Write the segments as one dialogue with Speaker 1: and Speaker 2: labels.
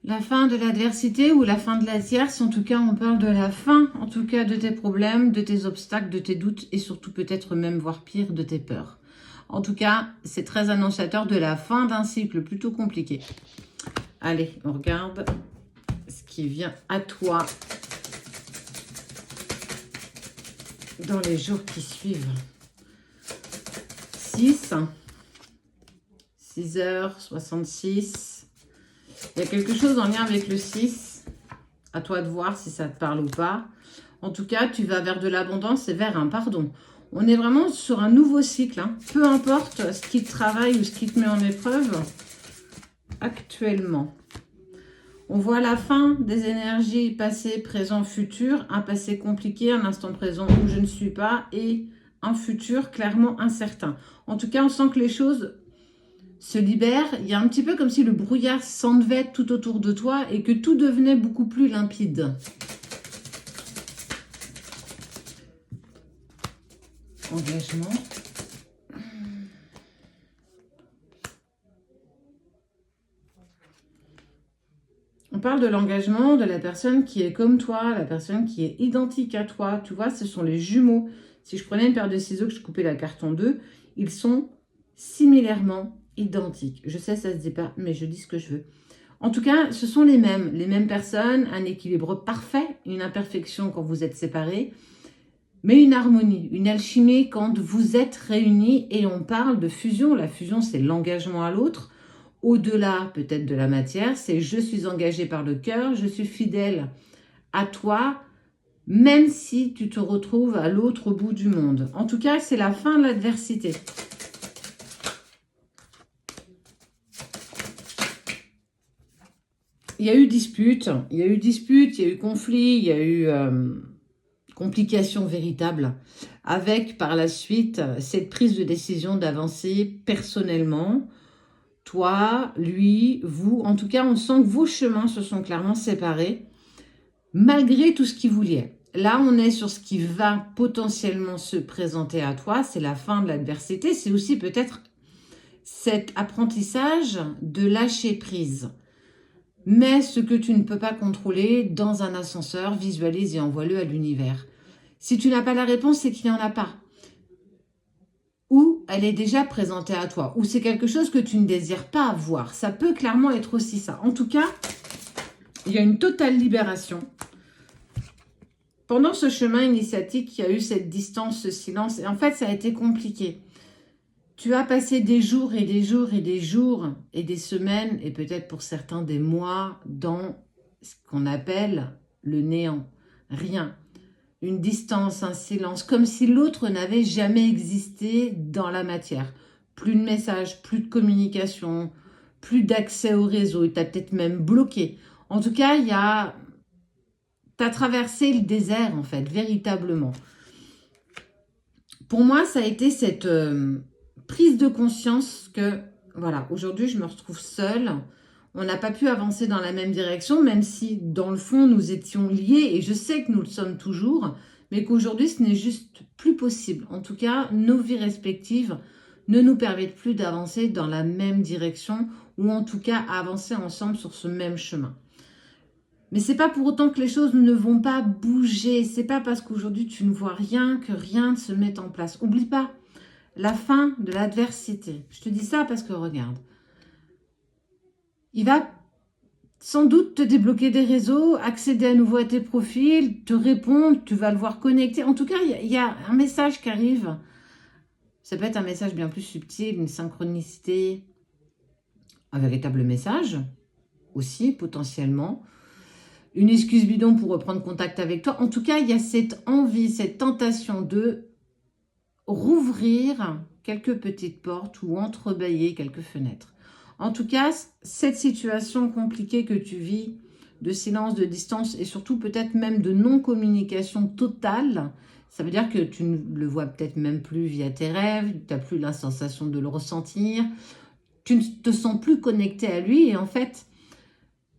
Speaker 1: La fin de l'adversité ou la fin de la tierce, en tout cas, on parle de la fin, en tout cas, de tes problèmes, de tes obstacles, de tes doutes et surtout peut-être même, voire pire, de tes peurs. En tout cas, c'est très annonciateur de la fin d'un cycle plutôt compliqué. Allez, on regarde ce qui vient à toi dans les jours qui suivent. 6h66. Il y a quelque chose en lien avec le 6. À toi de voir si ça te parle ou pas. En tout cas, tu vas vers de l'abondance et vers un pardon. On est vraiment sur un nouveau cycle. Hein. Peu importe ce qui te travaille ou ce qui te met en épreuve actuellement. On voit la fin des énergies passé, présent, futur. Un passé compliqué, un instant présent où je ne suis pas et un futur clairement incertain. En tout cas, on sent que les choses se libère, il y a un petit peu comme si le brouillard s'enlevait tout autour de toi et que tout devenait beaucoup plus limpide. Engagement. On parle de l'engagement de la personne qui est comme toi, la personne qui est identique à toi. Tu vois, ce sont les jumeaux. Si je prenais une paire de ciseaux que je coupais la carte en deux, ils sont similairement identiques. Je sais, ça se dit pas, mais je dis ce que je veux. En tout cas, ce sont les mêmes personnes, un équilibre parfait, une imperfection quand vous êtes séparés, mais une harmonie, une alchimie quand vous êtes réunis et on parle de fusion. La fusion, c'est l'engagement à l'autre. Au-delà peut-être de la matière, c'est je suis engagé par le cœur, je suis fidèle à toi, même si tu te retrouves à l'autre bout du monde. En tout cas, c'est la fin de l'adversité. Il y a eu dispute, il y a eu conflit, il y a eu complications véritables avec par la suite cette prise de décision d'avancer personnellement. Toi, lui, vous, en tout cas, on sent que vos chemins se sont clairement séparés malgré tout ce qui vous liait. Là, on est sur ce qui va potentiellement se présenter à toi, c'est la fin de l'adversité, c'est aussi peut-être cet apprentissage de lâcher prise. Mets ce que tu ne peux pas contrôler dans un ascenseur, visualise et envoie-le à l'univers. Si tu n'as pas la réponse, c'est qu'il n'y en a pas. Ou elle est déjà présentée à toi. Ou c'est quelque chose que tu ne désires pas avoir. Ça peut clairement être aussi ça. En tout cas, il y a une totale libération. Pendant ce chemin initiatique, il y a eu cette distance, ce silence. Et en fait, ça a été compliqué. Tu as passé des jours et des jours et des jours et des semaines et peut-être pour certains des mois dans ce qu'on appelle le néant. Rien. Une distance, un silence, comme si l'autre n'avait jamais existé dans la matière. Plus de messages, plus de communication, plus d'accès au réseau. Il t'a peut-être même bloqué. En tout cas, t'as traversé le désert en fait, véritablement. Pour moi, ça a été cette prise de conscience que, voilà, aujourd'hui, je me retrouve seule. On n'a pas pu avancer dans la même direction, même si, dans le fond, nous étions liés, et je sais que nous le sommes toujours, mais qu'aujourd'hui, ce n'est juste plus possible. En tout cas, nos vies respectives ne nous permettent plus d'avancer dans la même direction, ou en tout cas, avancer ensemble sur ce même chemin. Mais c'est pas pour autant que les choses ne vont pas bouger. C'est pas parce qu'aujourd'hui, tu ne vois rien que rien ne se met en place. Oublie pas, la fin de l'adversité. Je te dis ça parce que regarde, il va sans doute te débloquer des réseaux, accéder à nouveau à tes profils, te répondre, tu vas le voir connecté. En tout cas, il y a un message qui arrive. Ça peut être un message bien plus subtil, une synchronicité, un véritable message aussi potentiellement. Une excuse bidon pour reprendre contact avec toi. En tout cas, il y a cette envie, cette tentation de rouvrir quelques petites portes ou entrebâiller quelques fenêtres. En tout cas, cette situation compliquée que tu vis, de silence, de distance et surtout peut-être même de non-communication totale, ça veut dire que tu ne le vois peut-être même plus via tes rêves, tu n'as plus la sensation de le ressentir, tu ne te sens plus connecté à lui et en fait,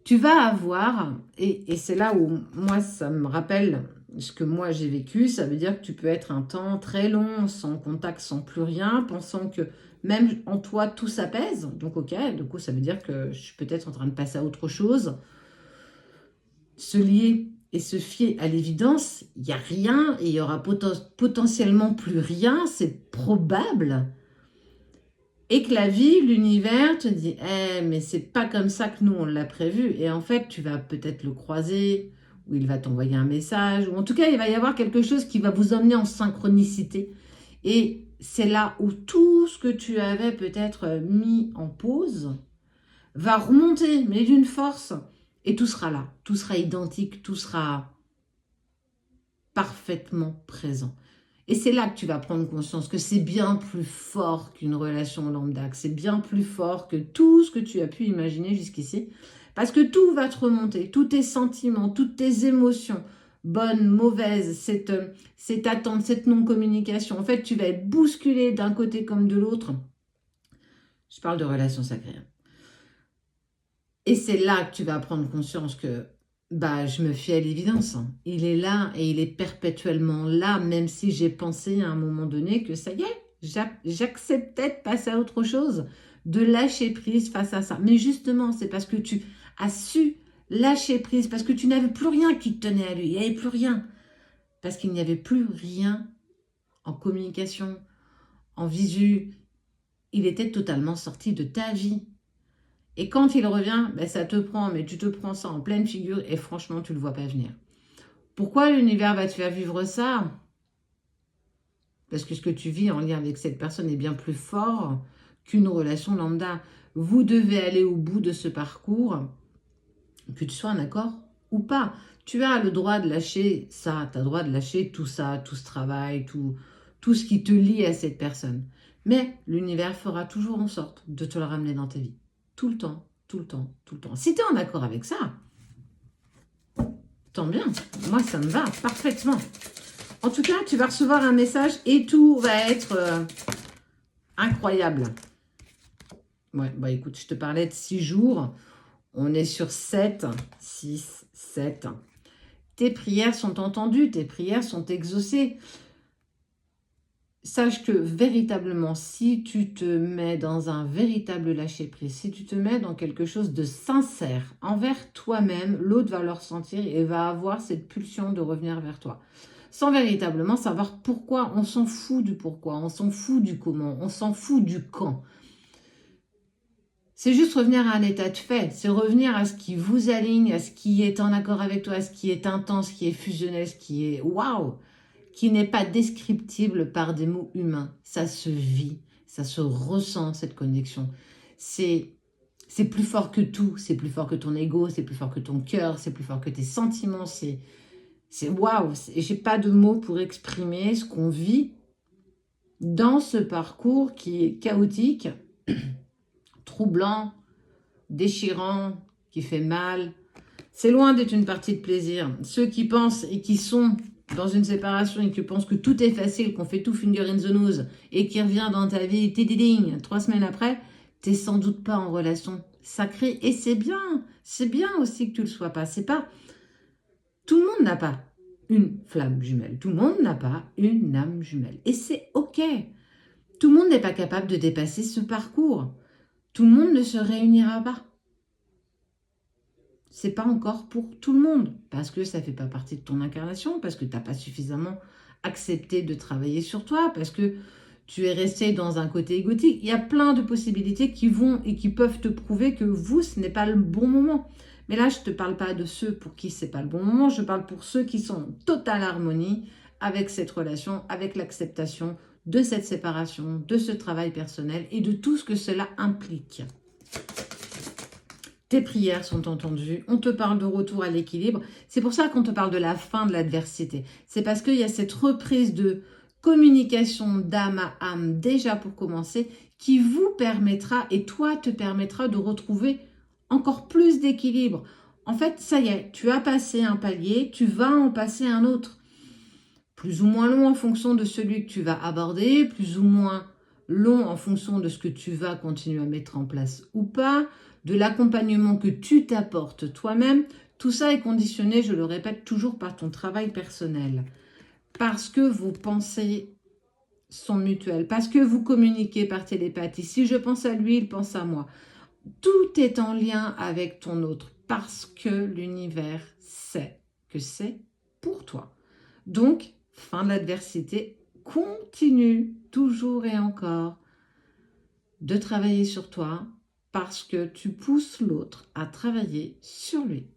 Speaker 1: tu vas avoir, et c'est là où moi ça me rappelle ce que moi j'ai vécu, ça veut dire que tu peux être un temps très long, sans contact, sans plus rien, pensant que même en toi, tout s'apaise. Donc, ok, du coup, ça veut dire que je suis peut-être en train de passer à autre chose. Se lier et se fier à l'évidence, il n'y a rien et il y aura potentiellement plus rien, c'est probable. Et que la vie, l'univers te dit, mais c'est pas comme ça que nous on l'a prévu. Et en fait, tu vas peut-être le croiser, ou il va t'envoyer un message, ou en tout cas, il va y avoir quelque chose qui va vous emmener en synchronicité. Et c'est là où tout ce que tu avais peut-être mis en pause va remonter, mais d'une force. Et tout sera là, tout sera identique, tout sera parfaitement présent. Et c'est là que tu vas prendre conscience que c'est bien plus fort qu'une relation lambda, que c'est bien plus fort que tout ce que tu as pu imaginer jusqu'ici. Parce que tout va te remonter, tous tes sentiments, toutes tes émotions, bonnes, mauvaises, cette attente, cette non-communication. En fait, tu vas être bousculé d'un côté comme de l'autre. Je parle de relations sacrées. Et c'est là que tu vas prendre conscience que je me fie à l'évidence. Il est là et il est perpétuellement là, même si j'ai pensé à un moment donné que ça y est, j'acceptais de passer à autre chose, de lâcher prise face à ça. Mais justement, c'est parce que tu as su lâcher prise, parce que tu n'avais plus rien qui te tenait à lui, il n'y avait plus rien. Parce qu'il n'y avait plus rien en communication, en visu. Il était totalement sorti de ta vie. Et quand il revient, ça te prend, mais tu te prends ça en pleine figure et franchement, tu ne le vois pas venir. Pourquoi l'univers va te faire vivre ça? Parce que ce que tu vis en lien avec cette personne est bien plus fort qu'une relation lambda. Vous devez aller au bout de ce parcours, que tu sois en accord ou pas. Tu as le droit de lâcher ça, tu as le droit de lâcher tout ça, tout ce travail, tout ce qui te lie à cette personne. Mais l'univers fera toujours en sorte de te le ramener dans ta vie. Tout le temps, tout le temps, tout le temps. Si tu es en accord avec ça, tant bien. Moi, ça me va parfaitement. En tout cas, tu vas recevoir un message et tout va être incroyable. Ouais, écoute, je te parlais de 6 jours. On est sur 7, 6, 7. Tes prières sont entendues, tes prières sont exaucées. Sache que véritablement, si tu te mets dans un véritable lâcher-prise, si tu te mets dans quelque chose de sincère envers toi-même, l'autre va le ressentir et va avoir cette pulsion de revenir vers toi. Sans véritablement savoir pourquoi, on s'en fout du pourquoi, on s'en fout du comment, on s'en fout du quand. C'est juste revenir à un état de fait, c'est revenir à ce qui vous aligne, à ce qui est en accord avec toi, à ce qui est intense, ce qui est fusionnel, ce qui est waouh, qui n'est pas descriptible par des mots humains. Ça se vit, ça se ressent, cette connexion. C'est plus fort que tout, c'est plus fort que ton ego, c'est plus fort que ton cœur, c'est plus fort que tes sentiments, c'est waouh. J'ai pas de mots pour exprimer ce qu'on vit dans ce parcours qui est chaotique, troublant, déchirant, qui fait mal. C'est loin d'être une partie de plaisir. Ceux qui pensent et qui sont dans une séparation et qui pensent que tout est facile, qu'on fait tout finger in the nose et qui revient dans ta vie, 3 semaines après, t'es sans doute pas en relation sacrée et c'est bien aussi que tu le sois pas. C'est pas, tout le monde n'a pas une flamme jumelle, tout le monde n'a pas une âme jumelle et c'est ok. Tout le monde n'est pas capable de dépasser ce parcours. Tout le monde ne se réunira pas. C'est pas encore pour tout le monde, parce que ça fait pas partie de ton incarnation, parce que tu n'as pas suffisamment accepté de travailler sur toi, parce que tu es resté dans un côté égotique. Il y a plein de possibilités qui vont et qui peuvent te prouver que vous, ce n'est pas le bon moment. Mais là, je ne te parle pas de ceux pour qui ce n'est pas le bon moment, je parle pour ceux qui sont en totale harmonie avec cette relation, avec l'acceptation de cette séparation, de ce travail personnel et de tout ce que cela implique. Tes prières sont entendues, on te parle de retour à l'équilibre. C'est pour ça qu'on te parle de la fin de l'adversité. C'est parce qu'il y a cette reprise de communication d'âme à âme, déjà pour commencer, qui vous permettra, et toi te permettra de retrouver encore plus d'équilibre. En fait, ça y est, tu as passé un palier, tu vas en passer un autre. Plus ou moins long en fonction de celui que tu vas aborder, plus ou moins long en fonction de ce que tu vas continuer à mettre en place ou pas, de l'accompagnement que tu t'apportes toi-même. Tout ça est conditionné, je le répète toujours, par ton travail personnel. Parce que vos pensées sont mutuelles, parce que vous communiquez par télépathie. Si je pense à lui, il pense à moi. Tout est en lien avec ton autre, parce que l'univers sait que c'est pour toi. Donc, fin de l'adversité, continue toujours et encore de travailler sur toi, parce que tu pousses l'autre à travailler sur lui.